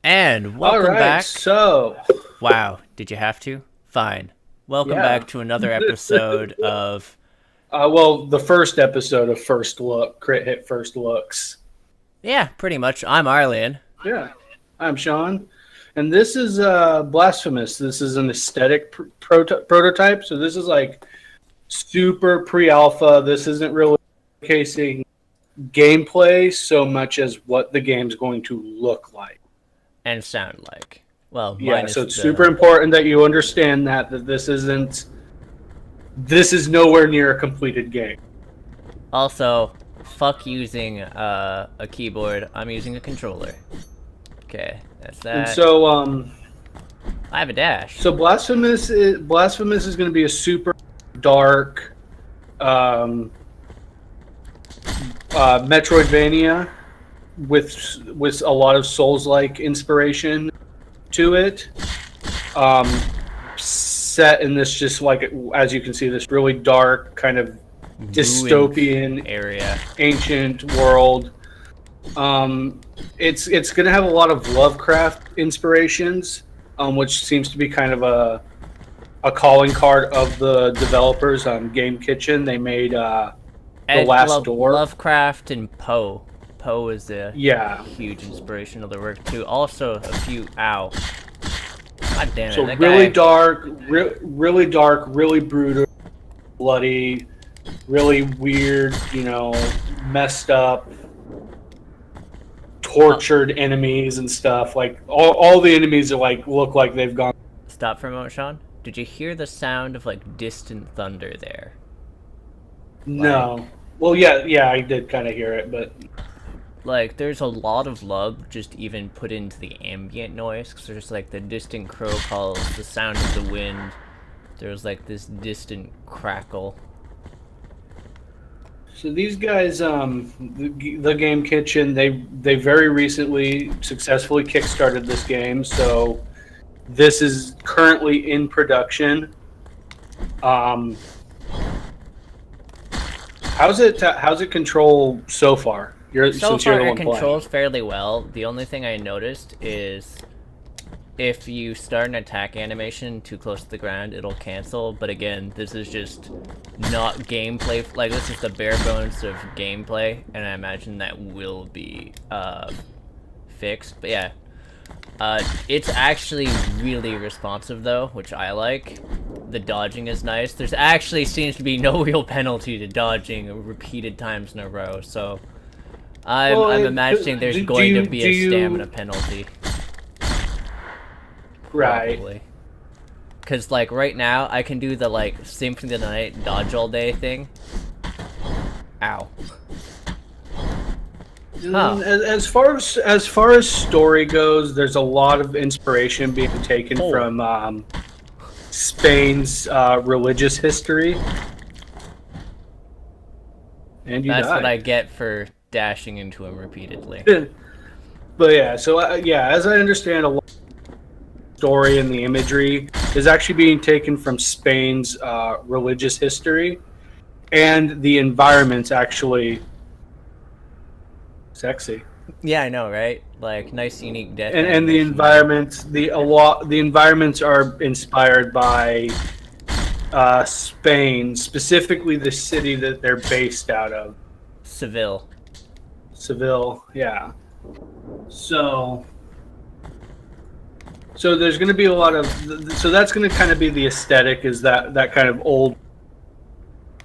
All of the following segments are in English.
And All welcome right, back. so Wow, did you have to? Fine. Welcome yeah. back to another episode of. Well, the first episode of First Look, Crit Hit First Looks. Yeah, pretty much. I'm Arlian. Yeah, I'm Sean, and this is Blasphemous. This is an aesthetic prototype, so this is like super pre-alpha. This isn't really showcasing gameplay so much as what the game's going to look like. And sound like. Well, Yeah, so minus it's super the. important that you understand that this isn't. This is nowhere near a completed game. Also, fuck using a keyboard. I'm using a controller. Okay, that's And that. so, I have a dash. so Blasphemous is going to be a super dark, Metroidvania with a lot of Souls-like inspiration to it. Um, Set in this just like as you can see, this really dark kind of dystopian area. ancient world. It's going to have a lot of Lovecraft inspirations, which seems to be kind of a calling card of the developers on Game Kitchen. They made the Last Door. Lovecraft and Poe. Poe is a Yeah. huge inspiration of their work too. Also, a few. Ow. God damn it. So That really guy. dark, really dark, really brutal, bloody, really weird. Messed up, tortured enemies and stuff. Like all the enemies are like look like they've gone. Stop for a moment, Sean. Did you hear the sound of like distant thunder there? No. Well, yeah, I did kind of hear it, but Like, there's a lot of love just even put into the ambient noise, because there's like the distant crow calls, the sound of the wind. There's like this distant crackle. so these guys, the Game Kitchen, they very recently successfully kickstarted this game. So this is currently in production. How's it control so far? So Since far, you're the it one playing. controls fairly well. The only thing I noticed is if you start an attack animation too close to the ground, it'll cancel. But again, this is just not gameplay. Like, this is the bare bones of gameplay, and I imagine that will be fixed. But yeah, it's actually really responsive though, which I like. The dodging is nice. There's actually seems to be no real penalty to dodging repeated times in a row, so I'm imagining there's going to be a stamina penalty. Right. Probably. Because, like, right now, I can do the, like, Symphony of the Night dodge all day thing. Ow. Huh. As far as story goes, there's a lot of inspiration being taken from Spain's religious history. And That's died. what I get for dashing into him repeatedly. But yeah, so as I understand, a lot of the story and the imagery is actually being taken from Spain's religious history, and the environment's actually sexy. Yeah, I know, right? Like, nice, unique death. And the environments, the environments are inspired by Spain, specifically the city that they're based out of. Seville. Seville, yeah. So there's going to be a lot of, so that's going to kind of be the aesthetic, is that kind of old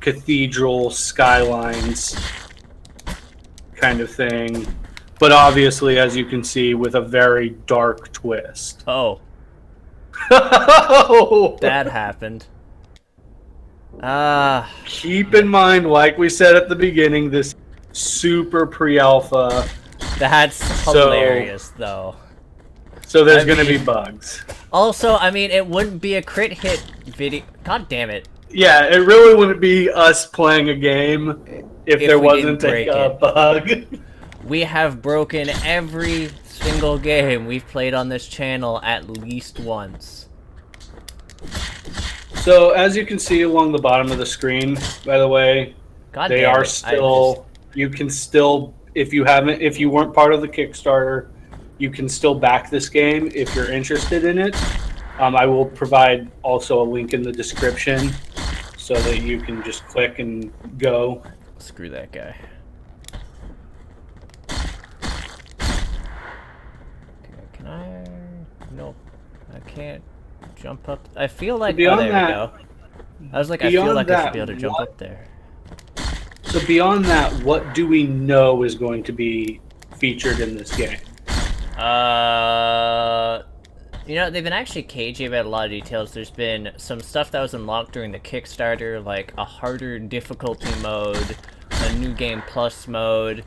cathedral skylines kind of thing, but obviously, as you can see, with a very dark twist. Oh, that happened. Keep in mind, like we said at the beginning, this super pre-alpha. That's hilarious, though. So there's going to be bugs. Also, I mean, it wouldn't be a crit hit video. God damn it. Yeah, it really wouldn't be us playing a game if there wasn't a bug. We have broken every single game we've played on this channel at least once. So as you can see along the bottom of the screen, by the way, God they damn are it. still. You can still, if you weren't part of the Kickstarter, you can still back this game if you're interested in it. I will provide also a link in the description so that you can just click and go. Screw that guy. Okay, can I? Nope. I can't jump up. I feel like. Oh, there we go. I was like, I feel like I should be able to jump up there. So beyond that, what do we know is going to be featured in this game? You know, they've been actually cagey about a lot of details. There's been some stuff that was unlocked during the Kickstarter, like a harder difficulty mode, a new game plus mode.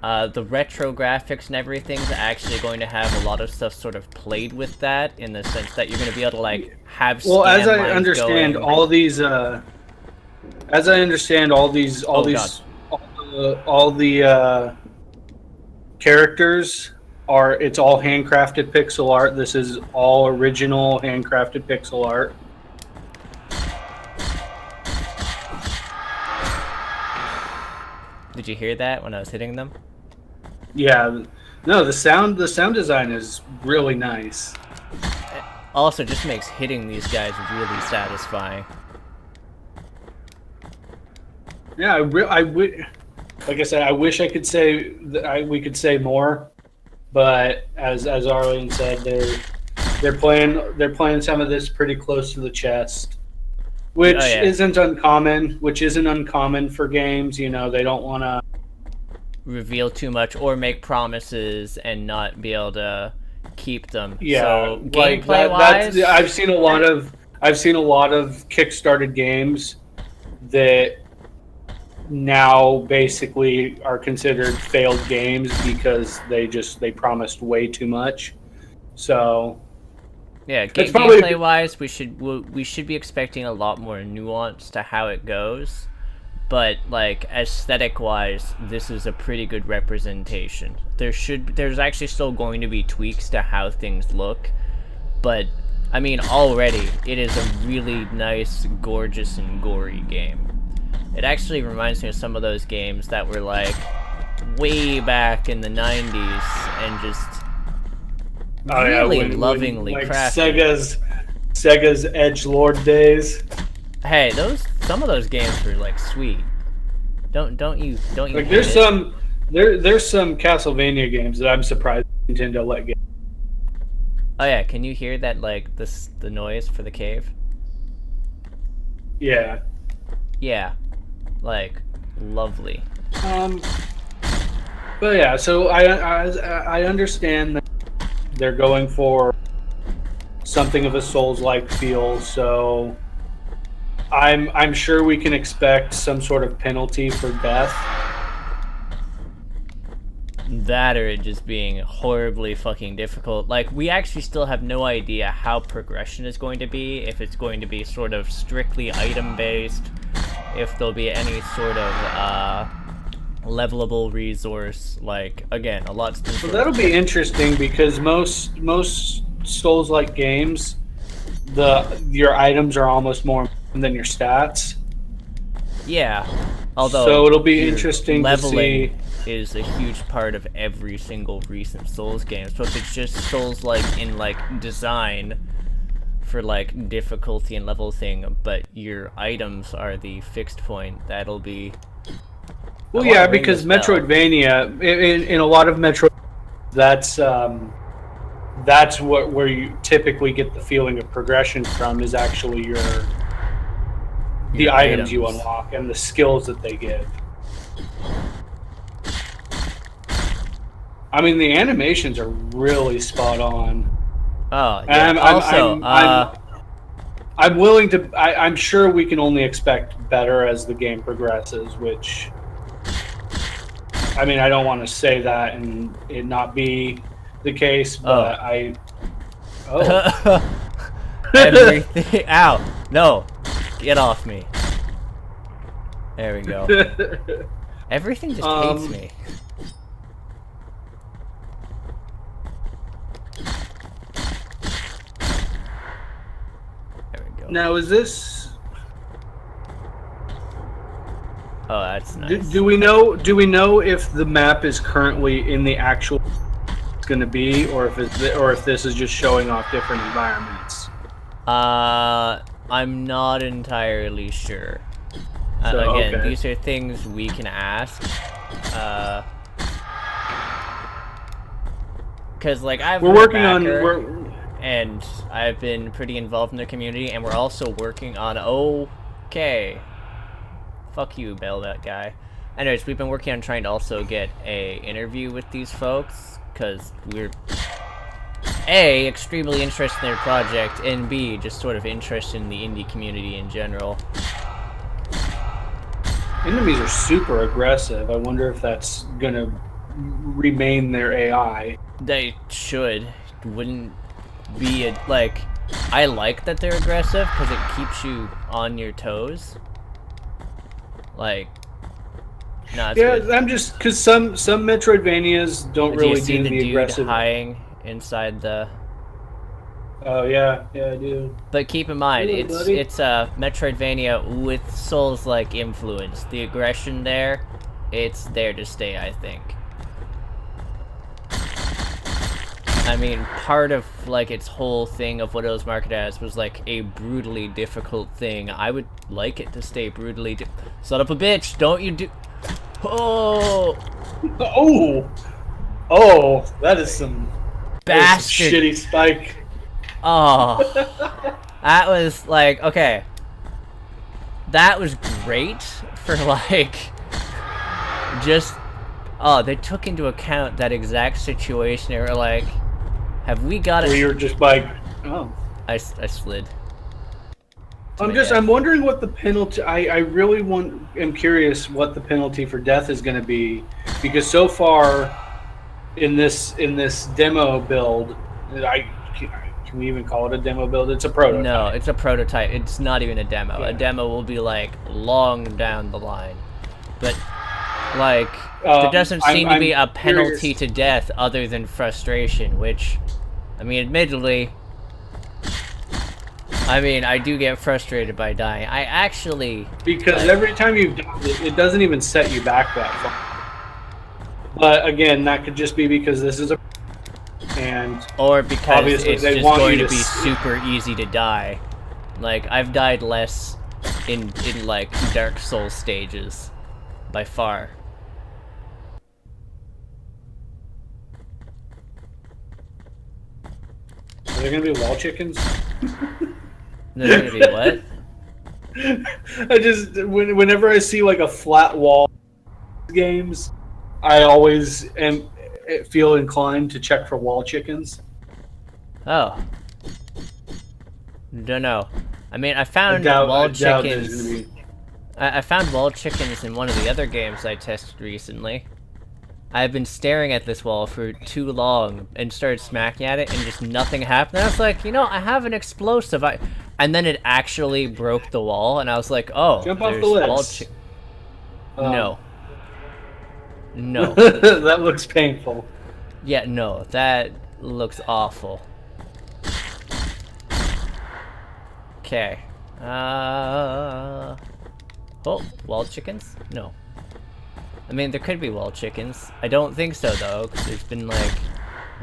The retro graphics and everything's actually going to have a lot of stuff sort of played with that, in the sense that you're going to be able to like have. Well, as I understand, all these, all the characters are. It's all handcrafted pixel art. This is all original handcrafted pixel art. Did you hear that when I was hitting them? Yeah, no, the sound design is really nice. It also just makes hitting these guys really satisfying. Yeah, like I said, I wish I could say that we could say more, but as Arlene said, they're playing some of this pretty close to the chest, which isn't uncommon for games. You know, they don't want to reveal too much or make promises and not be able to keep them. Yeah, so like gameplay-wise, I've seen a lot of kickstarted games that now basically are considered failed games because they promised way too much. So yeah, gameplay-wise, we should be expecting a lot more nuance to how it goes. But like aesthetic-wise, this is a pretty good representation. There's actually still going to be tweaks to how things look, but I mean already it is a really nice, gorgeous, and gory game. It actually reminds me of some of those games that were like way back in the 90s and just really lovingly like crafted. Sega's Edgelord days. Hey, some of those games were like sweet. Don't you like there's some Castlevania games that I'm surprised Nintendo let get. Oh yeah, can you hear that, like the noise for the cave? Yeah. Yeah. Like lovely. But yeah, so I understand that they're going for something of a Souls-like feel, so I'm sure we can expect some sort of penalty for death. That or it just being horribly fucking difficult. Like, we actually still have no idea how progression is going to be, if it's going to be sort of strictly item-based, if there'll be any sort of levelable resource. Like, again, a lot's been So that'll be interesting because most Souls-like games, your items are almost more important than your stats. Yeah, although so it'll be interesting leveling to see. Is a huge part of every single recent Souls game. So if it's just Souls-like in like design for like difficulty and level thing, but your items are the fixed point, that'll be. Well, yeah, because Metroidvania, in a lot of Metroid, that's where you typically get the feeling of progression from, is actually the items you unlock and the skills that they give. I mean, the animations are really spot on. Oh, yeah. And I'm willing to. I'm sure we can only expect better as the game progresses. Which, I mean, I don't want to say that and it not be the case, but everything. Ow! No, get off me. There we go. Everything just hates me. Now, is this? Oh, that's nice. Do we know if the map is currently in the actual going to be, or if this is just showing off different environments. I'm not entirely sure. So, Again, okay. these are things we can ask. Because like We're working on and I've been pretty involved in the community, and we're also working on okay. Fuck you, Bell, that guy. Anyways, we've been working on trying to also get a interview with these folks, because we're A, extremely interested in their project, and B, just sort of interested in the indie community in general. Enemies are super aggressive. I wonder if that's gonna remain their AI. They should. Wouldn't be like, I like that they're aggressive because it keeps you on your toes. Like, no, it's Yeah, good. I'm just because some Metroidvanias don't Do you really see do the the dude aggressive. hiding inside the? Oh yeah, I do. But keep in mind, Hello, buddy. it's a Metroidvania with Souls-like influence. The aggression there, it's there to stay, I think. I mean, part of like its whole thing of what it was marketed as was like a brutally difficult thing. I would like it to stay brutally. Son of a bitch! Don't you do? Oh, That is some bastard! shitty spike. Oh, that was like okay. That was great for like just. Oh, they took into account that exact situation. They were like, have we got it? Where you're just like, oh. I slid. I'm wondering what the penalty. I really am curious what the penalty for death is going to be, because so far in this demo build, can we even call it a demo build? It's a prototype. No, it's a prototype. It's not even a demo. Yeah. A demo will be like long down the line, but like there doesn't seem to be a penalty to death other than frustration, which, I mean, admittedly, I do get frustrated by dying. I actually... Because every time you've done it, it doesn't even set you back that far. But again, that could just be because this is a... Or because it's just going to be super easy to die. Like, I've died less in like, Dark Souls stages. By far. Are there gonna be wall chickens? There's gonna be what? I just whenever I see like a flat wall games, I always feel inclined to check for wall chickens. Oh. Don't know. I mean, I found wall chickens. I found wall chickens in one of the other games I tested recently. I've been staring at this wall for too long and started smacking at it and just nothing happened. And I was like, you know, I have an explosive. And then it actually broke the wall, and I was like, oh, jump off the list. No. No. That looks painful. Yeah, no, that looks awful. Okay. Oh, wall chickens? No. I mean, there could be wall chickens. I don't think so, though, because there's been, like,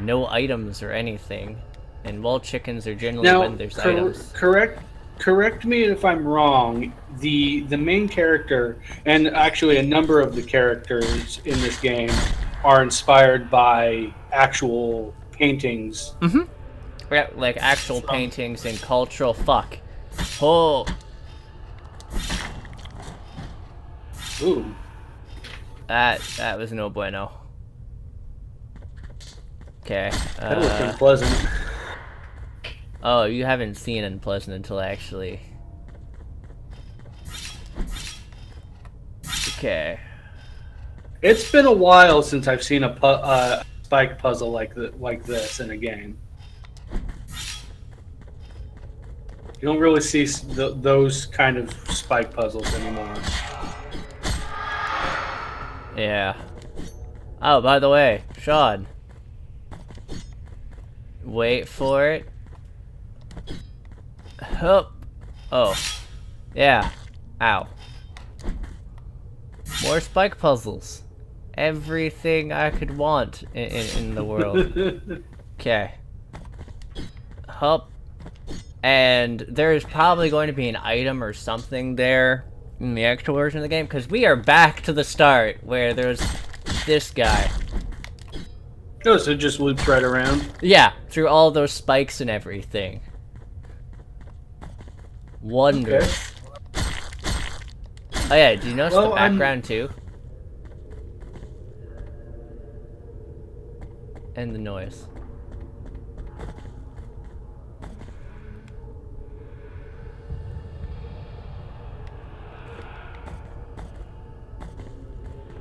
no items or anything. And wall chickens are generally when there's items. Correct me if I'm wrong. The main character, and actually a number of the characters in this game, are inspired by actual paintings. Mm-hmm. Yeah, like actual paintings and cultural fuck. Oh. Ooh. That was no bueno. Okay. That looked unpleasant. Oh, you haven't seen Unpleasant until actually. Okay. It's been a while since I've seen a spike puzzle like this in a game. You don't really see those kind of spike puzzles anymore. Yeah. Oh, by the way, Sean. Wait for it. Hup. Oh. Yeah. Ow. More spike puzzles. Everything I could want in the world. Okay. Hup. And there's probably going to be an item or something there in the actual version of the game, because we are back to the start where there's this guy. Oh, so it just loops right around? Yeah, through all those spikes and everything. Wondrous. Okay. Oh yeah, do you notice the background too? And the noise.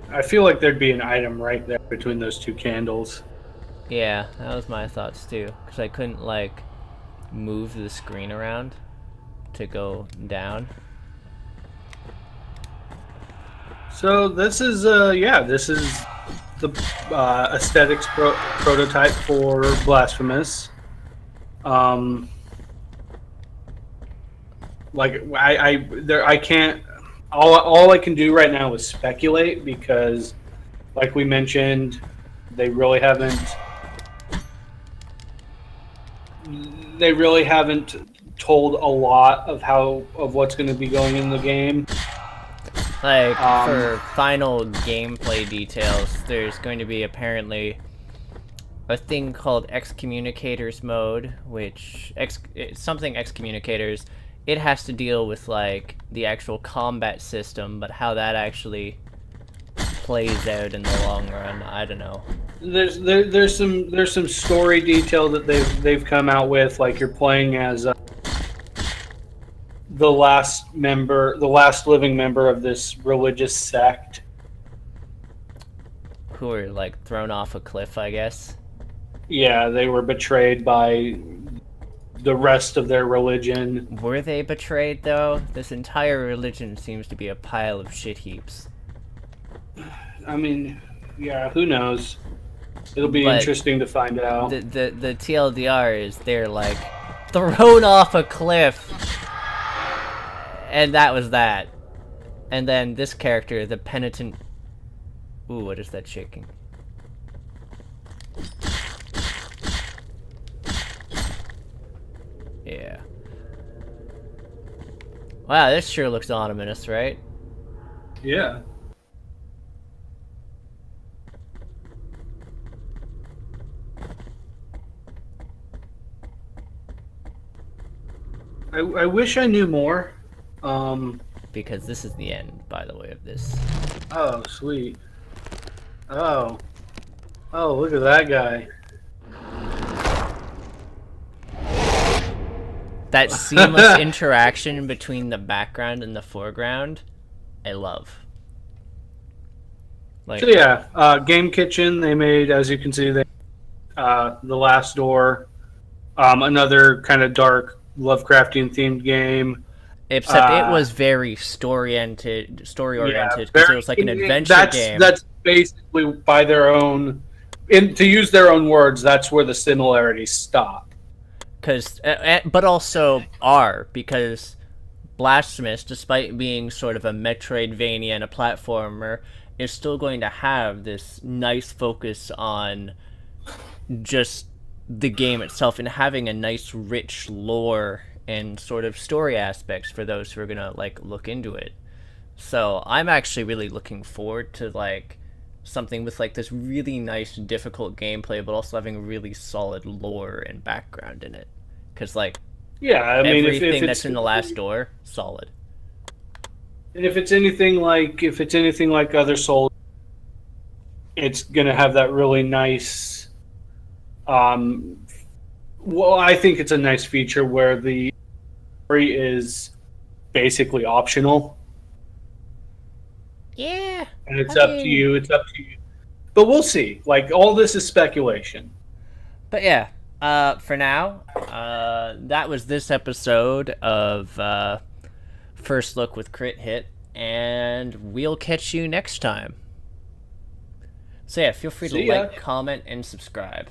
I feel like there'd be an item right there between those two candles. Yeah, that was my thoughts too, because I couldn't like move the screen around to go down. So this is this is the aesthetics prototype for Blasphemous. Like I can't. All I can do right now is speculate because, like we mentioned, they really haven't told a lot of what's going to be going in the game. Like, for final gameplay details, there's going to be apparently a thing called Excommunicators mode, which something Excommunicators. It has to deal with like the actual combat system, but how that actually plays out in the long run, I don't know. There's some story detail that they've come out with, like you're playing as the last living member of this religious sect, who were like thrown off a cliff, I guess. Yeah, they were betrayed by the rest of their religion. Were they betrayed though? This entire religion seems to be a pile of shit heaps. I mean, yeah, who knows? It'll be interesting to find out. The TLDR is they're like thrown off a cliff, and that was that. And then this character, the penitent. Ooh, what is that shaking? Yeah. Wow, this sure looks ominous, right? Yeah. I wish I knew more. Because this is the end, by the way, of this. Oh, sweet. Oh, look at that guy. That seamless interaction between the background and the foreground, I love. Like, so yeah, Game Kitchen, they made, as you can see, The Last Door, another kind of dark Lovecraftian themed game. Except it was very story-oriented, because it was like an adventure game. That's basically by their own, to use their own words, that's where the similarities stop. But also because Blasphemous, despite being sort of a Metroidvania and a platformer, is still going to have this nice focus on just the game itself and having a nice rich lore and sort of story aspects for those who are gonna like look into it. So I'm actually really looking forward to like something with like this really nice difficult gameplay, but also having a really solid lore and background in it. Because like, yeah, I mean, everything that's in The Last Door, solid. And if it's anything like other Souls, it's gonna have that really nice. Well, I think it's a nice feature where the story is basically optional. Yeah. And it's up to you. It's up to you. But we'll see. Like, all this is speculation. But yeah, for now, that was this episode of First Look with Crit Hit, and we'll catch you next time. So yeah, feel free to like, comment, and subscribe.